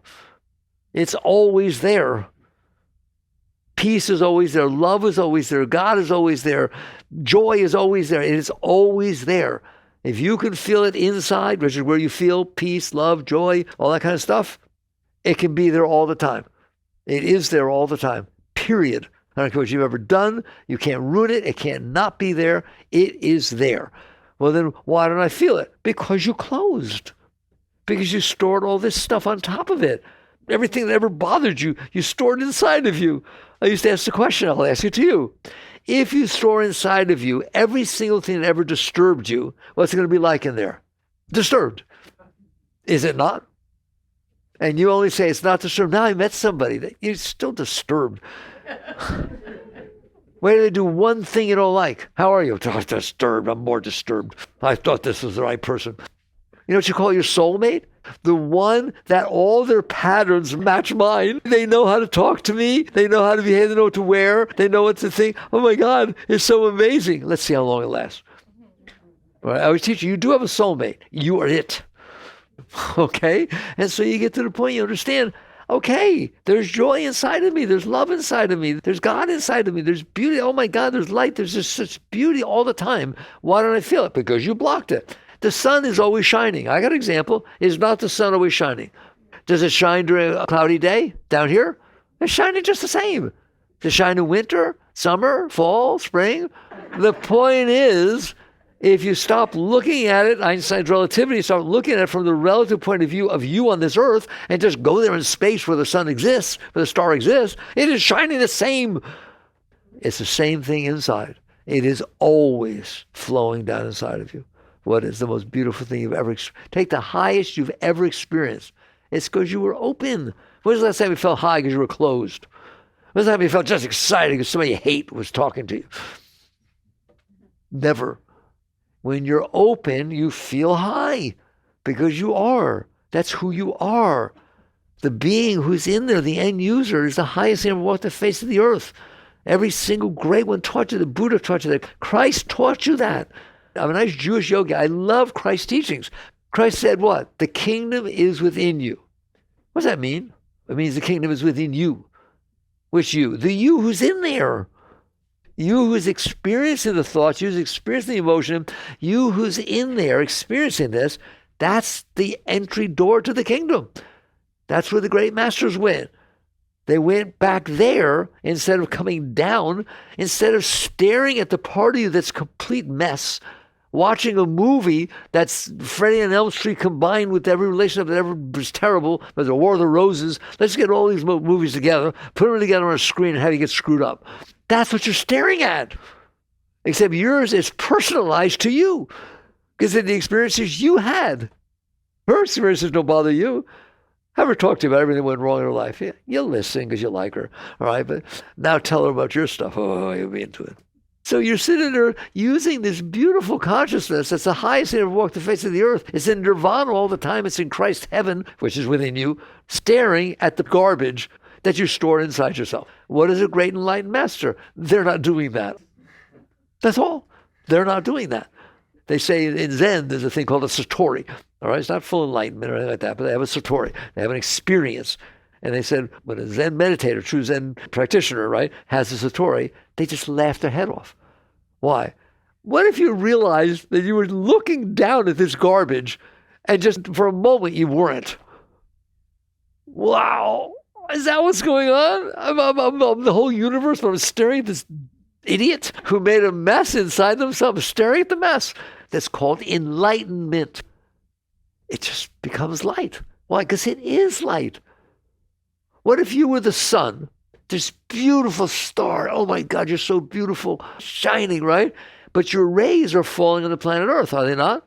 It's always there. Peace is always there. Love is always there. God is always there. Joy is always there. It is always there. If you can feel it inside, which is where you feel peace, love, joy, all that kind of stuff, it can be there all the time. It is there all the time, period. I don't care what you've ever done. You can't ruin it. It can't not be there. It is there. Well, then why don't I feel it? Because you closed. Because you stored all this stuff on top of it. Everything that ever bothered you, you stored inside of you. I used to ask the question, I'll ask it to you. If you store inside of you every single thing that ever disturbed you, what's it going to be like in there? Disturbed. Is it not? And you only say it's not disturbed. Now I met somebody that you're still disturbed. Wait till they do one thing you don't like. How are you? Oh, disturbed. I'm more disturbed. I thought this was the right person. You know what you call your soulmate? The one that all their patterns match mine. They know how to talk to me. They know how to behave. They know what to wear. They know what to think. Oh my God, it's so amazing. Let's see how long it lasts. All right, I always teach you do have a soulmate. You are it. Okay? And so you get to the point you understand, okay, there's joy inside of me. There's love inside of me. There's God inside of me. There's beauty. Oh my God, there's light. There's just such beauty all the time. Why don't I feel it? Because you blocked it. The sun is always shining. I got an example. Is not the sun always shining? Does it shine during a cloudy day down here? It's shining just the same. Does it shine in winter, summer, fall, spring? The point is, if you stop looking at it, Einstein's relativity, start looking at it from the relative point of view of you on this earth and just go there in space where the sun exists, where the star exists, it is shining the same. It's the same thing inside. It is always flowing down inside of you. What is the most beautiful thing you've ever experienced? Take the highest you've ever experienced. It's because you were open. When was the last time you felt high because you were closed? When was the last time you felt just excited because somebody you hate was talking to you? Never. When you're open, you feel high because you are. That's who you are. The being who's in there, the end user, is the highest thing ever walked the face of the earth. Every single great one taught you. The Buddha taught you that. Christ taught you that. I'm a nice Jewish yogi. I love Christ's teachings. Christ said what? The kingdom is within you. What does that mean? It means the kingdom is within you. Which you? The you who's in there. You who's experiencing the thoughts, you who's experiencing the emotion, you who's in there experiencing this, that's the entry door to the kingdom. That's where the great masters went. They went back there instead of coming down, instead of staring at the part of you that's complete mess, watching a movie that's Freddie and Elm Street combined with every relationship that ever was terrible, but the War of the Roses. Let's get all these movies together, put them together on a screen and have you get screwed up. That's what you're staring at. Except yours is personalized to you because of the experiences you had. Her experiences don't bother you. Have her talk to you about everything that went wrong in her life. Yeah, you'll listen because you like her. All right, but now tell her about your stuff. Oh, you'll be into it. So you're sitting there using this beautiful consciousness that's the highest thing to ever walk the face of the earth. It's in nirvana all the time. It's in Christ's heaven, which is within you, staring at the garbage that you store inside yourself. What is a great enlightened master? They're not doing that. That's all. They're not doing that. They say in Zen, there's a thing called a satori. All right, it's not full enlightenment or anything like that, but they have a satori. They have an experience. And they said when a Zen meditator, true Zen practitioner, right, has a satori, they just laugh their head off. Why? What if you realized that you were looking down at this garbage and just for a moment you weren't? Wow. Is that what's going on? I'm the whole universe, but I'm staring at this idiot who made a mess inside themselves, staring at the mess. That's called enlightenment. It just becomes light. Why? Because it is light. What if you were the sun? This beautiful star. Oh my God, you're so beautiful, shining, right? But your rays are falling on the planet Earth, are they not?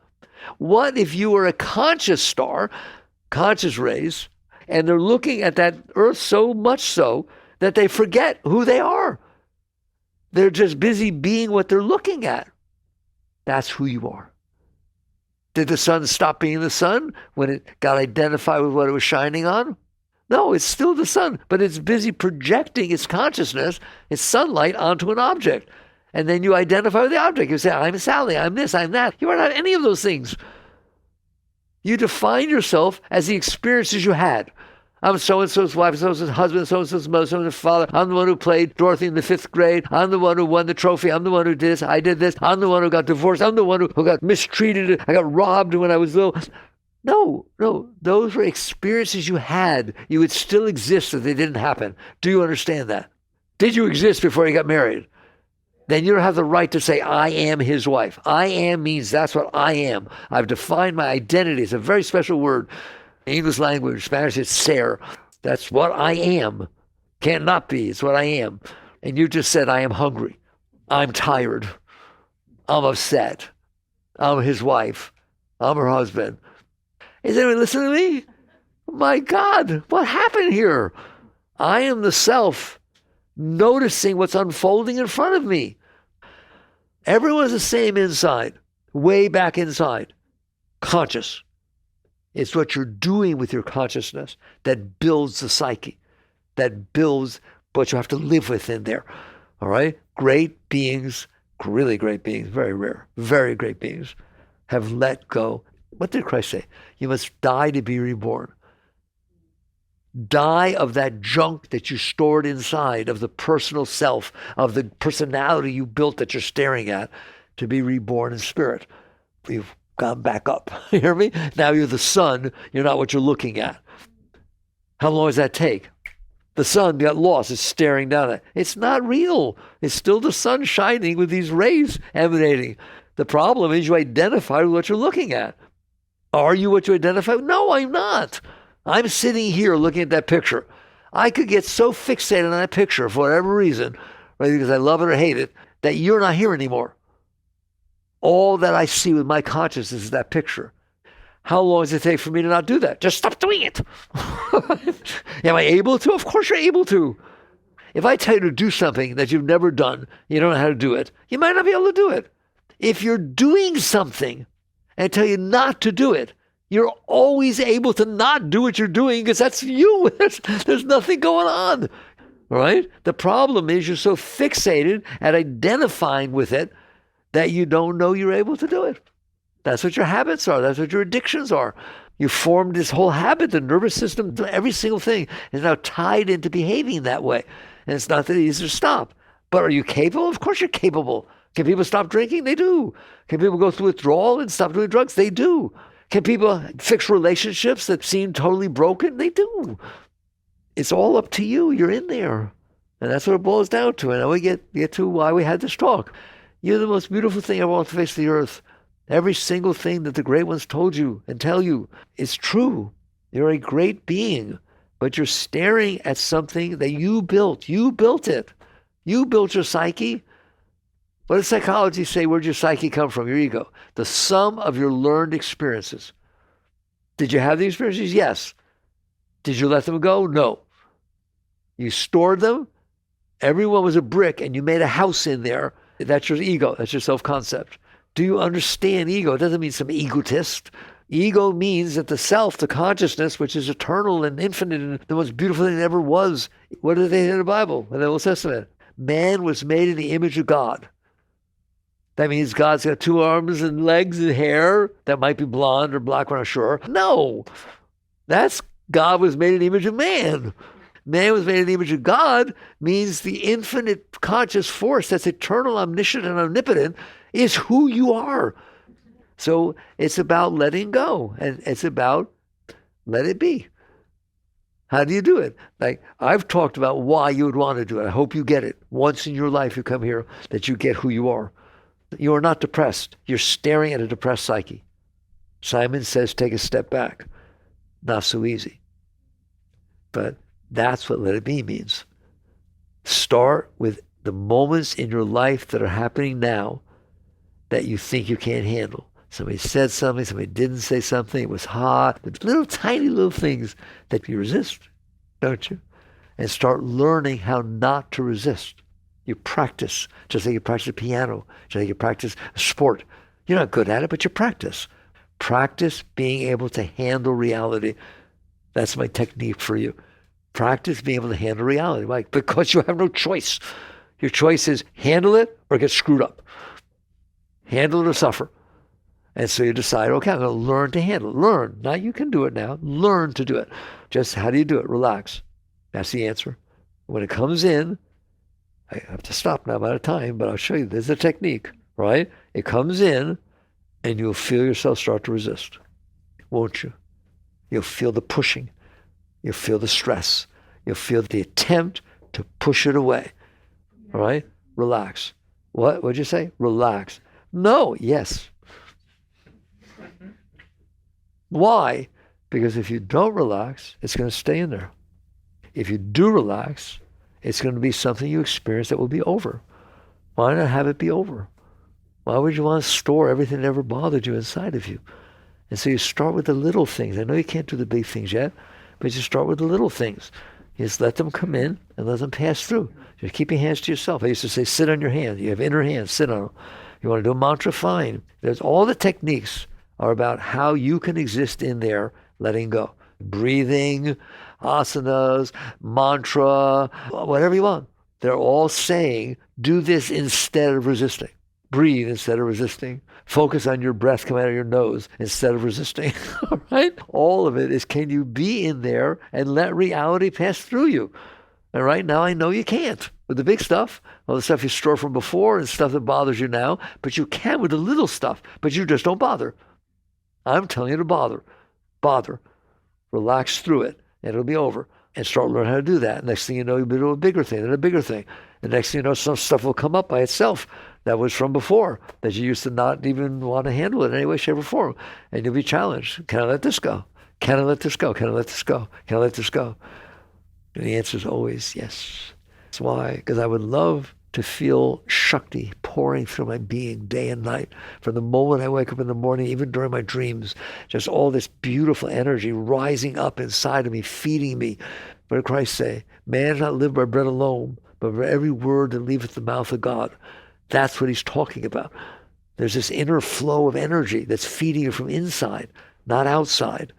What if you were a conscious star, conscious rays, and they're looking at that Earth so much so that they forget who they are? They're just busy being what they're looking at. That's who you are. Did the sun stop being the sun when it got identified with what it was shining on? No, it's still the sun, but it's busy projecting its consciousness, its sunlight, onto an object. And then you identify with the object. You say, I'm Sally, I'm this, I'm that. You are not any of those things. You define yourself as the experiences you had. I'm so-and-so's wife, so-and-so's husband, so-and-so's mother, so-and-so's father. I'm the one who played Dorothy in the 5th grade. I'm the one who won the trophy. I'm the one who did this. I did this. I'm the one who got divorced. I'm the one who got mistreated. I got robbed when I was little. No. Those were experiences you had. You would still exist if they didn't happen. Do you understand that? Did you exist before you got married? Then you don't have the right to say, I am his wife. I am means that's what I am. I've defined my identity. It's a very special word. English language, Spanish, it's ser. That's what I am. Can't not be. It's what I am. And you just said, I am hungry. I'm tired. I'm upset. I'm his wife. I'm her husband. Is anyone listening to me? My God, what happened here? I am the self noticing what's unfolding in front of me. Everyone's the same inside, way back inside, conscious. It's what you're doing with your consciousness that builds the psyche, that builds what you have to live with in there. All right? Great beings, really great beings, very rare, very great beings, have let go. What did Christ say? You must die to be reborn. Die of that junk that you stored inside, of the personal self, of the personality you built that you're staring at, to be reborn in spirit. You've gone back up. You hear me? Now you're the sun. You're not what you're looking at. How long does that take? The sun got lost. It's staring down at it. It's not real. It's still the sun shining with these rays emanating. The problem is you identify with what you're looking at. Are you what you identify with? No, I'm not. I'm sitting here looking at that picture. I could get so fixated on that picture for whatever reason, right, because I love it or hate it, that you're not here anymore. All that I see with my consciousness is that picture. How long does it take for me to not do that? Just stop doing it. Am I able to? Of course you're able to. If I tell you to do something that you've never done, you don't know how to do it, you might not be able to do it. If you're doing something and I tell you not to do it, you're always able to not do what you're doing because that's you. There's nothing going on. All right? The problem is you're so fixated at identifying with it that you don't know you're able to do it. That's what your habits are. That's what your addictions are. You formed this whole habit, the nervous system, every single thing is now tied into behaving that way. And it's not that easy to stop. But are you capable? Of course you're capable. Can people stop drinking? They do. Can people go through withdrawal and stop doing drugs? They do. Can people fix relationships that seem totally broken? They do. It's all up to you. You're in there. And that's what it boils down to. And now we get to why we had this talk. You're the most beautiful thing ever on the face of the earth. Every single thing that the great ones told you and tell you is true. You're a great being, but you're staring at something that you built. You built it. You built your psyche. What does psychology say? Where'd your psyche come from? Your ego. The sum of your learned experiences. Did you have the experiences? Yes. Did you let them go? No. You stored them. Everyone was a brick and you made a house in there. That's your ego. That's your self-concept. Do you understand ego? It doesn't mean some egotist. Ego means that the self, the consciousness, which is eternal and infinite and the most beautiful thing that ever was. What do they say in the Bible, in the Old Testament? Man was made in the image of God. That means God's got 2 arms and legs and hair that might be blonde or black, we're not sure. No. That's God was made in the image of man. Man was made in the image of God means the infinite conscious force that's eternal, omniscient, and omnipotent is who you are. So it's about letting go, and it's about let it be. How do you do it? Like I've talked about why you would want to do it. I hope you get it. Once in your life you come here, that you get who you are. You are not depressed. You're staring at a depressed psyche. Simon says take a step back. Not so easy. But that's what let it be means. Start with the moments in your life that are happening now that you think you can't handle. Somebody said something, somebody didn't say something, it was hot. Little tiny little things that you resist, don't you? And start learning how not to resist. You practice, just like you practice the piano, just like you practice sport. You're not good at it, but you practice. Practice being able to handle reality. That's my technique for you. Practice being able to handle reality. Why? Because you have no choice. Your choice is handle it or get screwed up. Handle it or suffer. And so you decide, okay, I'm going to learn to handle it. Learn. Now you can do it now. Learn to do it. Just how do you do it? Relax. That's the answer. When it comes in, I have to stop now. I'm out of time, but I'll show you. There's a technique, right? It comes in and you'll feel yourself start to resist. Won't you? You'll feel the pushing. You'll feel the stress. You'll feel the attempt to push it away. All right? Relax. What? What'd you say? Relax. No. Yes. Why? Because if you don't relax, it's going to stay in there. If you do relax, it's going to be something you experience that will be over. Why not have it be over? Why would you want to store everything that ever bothered you inside of you? And so you start with the little things. I know you can't do the big things yet, but you start with the little things. You just let them come in and let them pass through. Just keep your hands to yourself. I used to say, sit on your hands. You have inner hands, sit on them. You want to do a mantra, fine. There's all the techniques are about how you can exist in there, letting go. Breathing, asanas, mantra, whatever you want. They're all saying, do this instead of resisting. Breathe instead of resisting. Focus on your breath coming out of your nose instead of resisting. All right? All of it is, can you be in there and let reality pass through you? And right now, I know you can't with the big stuff, all the stuff you store from before and stuff that bothers you now, but you can with the little stuff, but you just don't bother. I'm telling you to bother. Bother. Relax through it, and it'll be over. And start learning how to do that. Next thing you know, you'll be doing a bigger thing and a bigger thing. The next thing you know, some stuff will come up by itself that was from before, that you used to not even want to handle it in any way, shape, or form. And you'll be challenged. Can I let this go? Can I let this go? Can I let this go? Can I let this go? And the answer is always yes. That's why, because I would love to feel Shakti pouring through my being day and night. From the moment I wake up in the morning, even during my dreams, just all this beautiful energy rising up inside of me, feeding me. What did Christ say? Man does not live by bread alone, but by every word that leaveth the mouth of God. That's what he's talking about. There's this inner flow of energy that's feeding you from inside, not outside.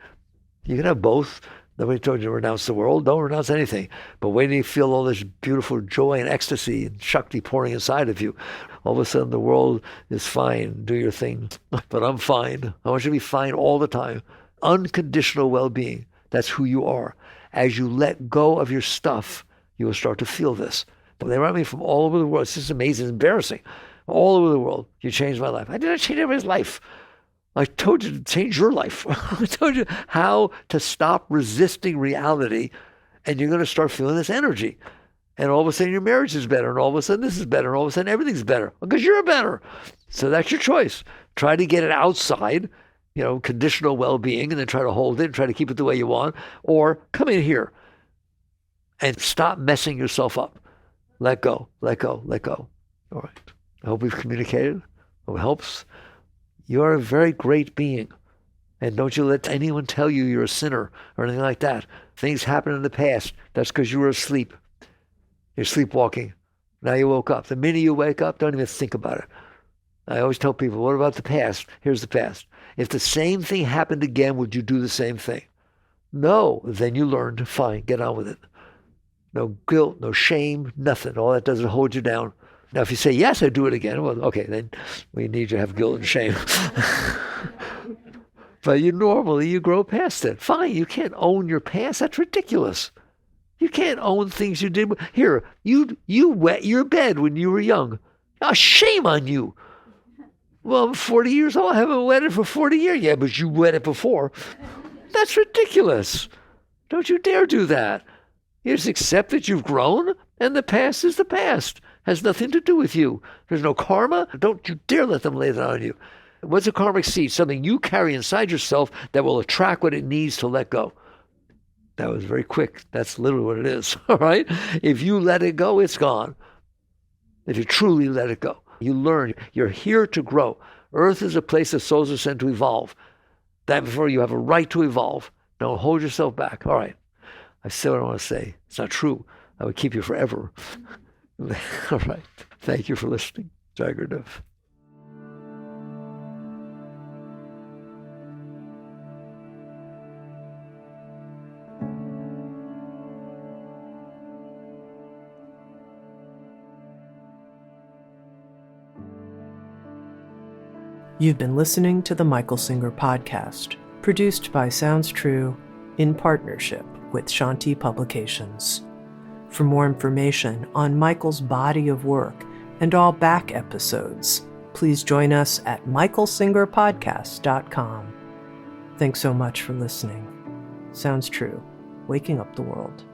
You can have both. Nobody told you to renounce the world. Don't renounce anything. But wait till you feel all this beautiful joy and ecstasy and Shakti pouring inside of you. All of a sudden the world is fine. Do your thing. But I'm fine. I want you to be fine all the time. Unconditional well-being. That's who you are. As you let go of your stuff, you will start to feel this. They write me from all over the world. It's just amazing. It's embarrassing. All over the world. You changed my life. I didn't change everybody's life. I told you to change your life. I told you how to stop resisting reality, and you're going to start feeling this energy. And all of a sudden your marriage is better, and all of a sudden this is better, and all of a sudden everything's better because you're better. So that's your choice. Try to get it outside, conditional well-being, and then try to hold it and try to keep it the way you want, or come in here and stop messing yourself up. Let go, let go, let go. All right. I hope we've communicated. Hope it helps. You are a very great being. And don't you let anyone tell you you're a sinner or anything like that. Things happened in the past. That's because you were asleep. You're sleepwalking. Now you woke up. The minute you wake up, don't even think about it. I always tell people, what about the past? Here's the past. If the same thing happened again, would you do the same thing? No. Then you learned. Fine. Get on with it. No guilt, no shame, nothing. All that does is hold you down. Now, if you say, yes, I'd do it again, well, okay, then we need you to have guilt and shame. But you grow past it. Fine, you can't own your past. That's ridiculous. You can't own things you did. Here, you wet your bed when you were young. Oh, shame on you. Well, I'm 40 years old. I haven't wet it for 40 years. Yeah, but you wet it before. That's ridiculous. Don't you dare do that. You just accept that you've grown, and the past is the past. Has nothing to do with you. There's no karma. Don't you dare let them lay that on you. What's a karmic seed? Something you carry inside yourself that will attract what it needs to let go. That was very quick. That's literally what it is. All right? If you let it go, it's gone. If you truly let it go. You learn. You're here to grow. Earth is a place that souls are sent to evolve. That before you have a right to evolve. Don't hold yourself back. All right. I said what I want to say. It's not true. I would keep you forever. All right. Thank you for listening. Jai Gurudev. You've been listening to the Michael Singer Podcast, produced by Sounds True in partnership with Shanti Publications. For more information on Michael's body of work and all back episodes, please join us at michaelsingerpodcast.com. Thanks so much for listening. Sounds True, waking up the world.